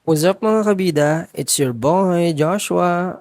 What's up mga kabida? It's your boy, Joshua.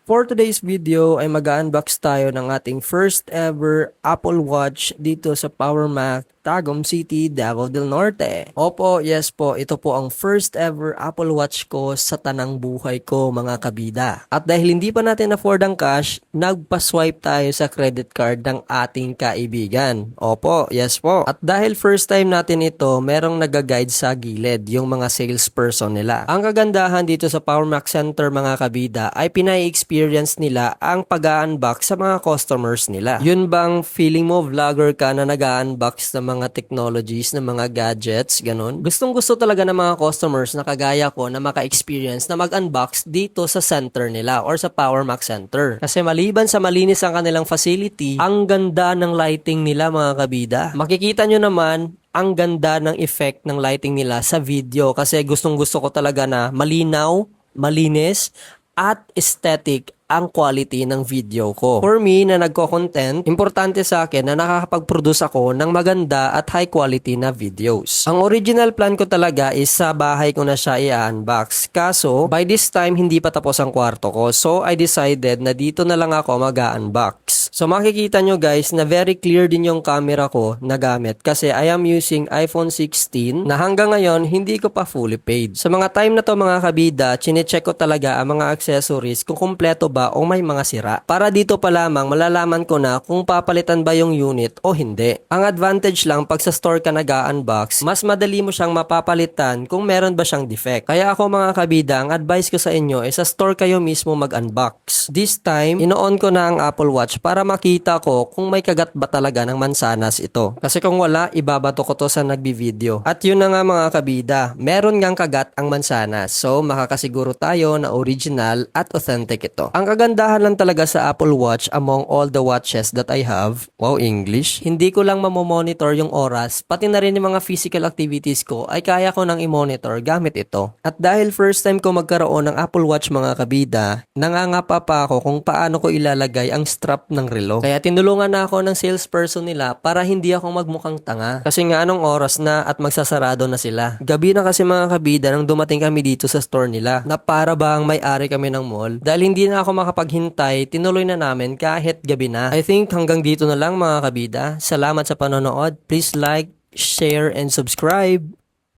For today's video ay mag-unbox tayo ng ating first ever Apple Watch dito sa Power Mac, Tagum City, Davao del Norte. Opo, yes po, ito po ang first ever Apple Watch ko sa tanang buhay ko mga kabida. At dahil hindi pa natin afford ang cash, nagpa-swipe tayo sa credit card ng ating kaibigan. Opo, yes po. At dahil first time natin ito, merong nag-guide sa gilid, yung mga salesperson nila. Ang kagandahan dito sa Power Mac Center mga kabida ay pinai-experience nila ang pag-unbox sa mga customers nila. Yun bang feeling mo vlogger ka na nag-unbox ng mga technologies, ng mga gadgets, ganun? Gustong gusto talaga ng mga customers na kagaya ko na maka-experience na mag-unbox dito sa center nila or sa Power Mac Center. Kasi maliban sa malinis ang kanilang facility, ang ganda ng lighting nila mga kabida. Makikita nyo naman ang ganda ng effect ng lighting nila sa video kasi gustong gusto ko talaga na malinaw, malinis, at aesthetic ang quality ng video ko. For me na nagko-content, importante sa akin na nakakapag-produce ako ng maganda at high quality na videos. Ang original plan ko talaga is sa bahay ko na siya i-unbox. Kaso, by this time, hindi pa tapos ang kwarto ko. So, I decided na dito na lang ako mag-unbox. So, makikita nyo guys na very clear din yung camera ko na gamit kasi I am using iPhone 16 na hanggang ngayon hindi ko pa fully paid. Sa mga time na to mga kabida, chinecheck ko talaga ang mga accessories kung kumpleto ba o may mga sira. Para dito pa lamang malalaman ko na kung papalitan ba yung unit o hindi. Ang advantage lang pag sa store ka nag-unbox, mas madali mo siyang mapapalitan kung meron ba siyang defect. Kaya ako mga kabida, ang advice ko sa inyo ay sa store kayo mismo mag-unbox. This time, ino-on ko na ang Apple Watch para makita ko kung may kagat ba talaga ng mansanas ito. Kasi kung wala, ibabato ko to sa nagbi-video. At yun na nga mga kabida, meron ngang kagat ang mansanas. So, makakasiguro tayo na original at authentic ito. Ang kagandahan lang talaga sa Apple Watch among all the watches that I have, wow English, hindi ko lang mamomonitor yung oras, pati na rin yung mga physical activities ko ay kaya ko nang i-monitor gamit ito. At dahil first time ko magkaroon ng Apple Watch mga kabida, nangangapa pa ako kung paano ko ilalagay ang strap ng relo. Kaya tinulungan na ako ng salesperson nila para hindi ako magmukhang tanga. Kasi nga anong oras na at magsasarado na sila. Gabi na kasi mga kabida nang dumating kami dito sa store nila na para bang may-ari kami ng mall. Dahil hindi na ako makapaghintay, tinuloy na namin kahit gabi na. I think hanggang dito na lang mga kabida. Salamat sa panonood. Please like, share, and subscribe.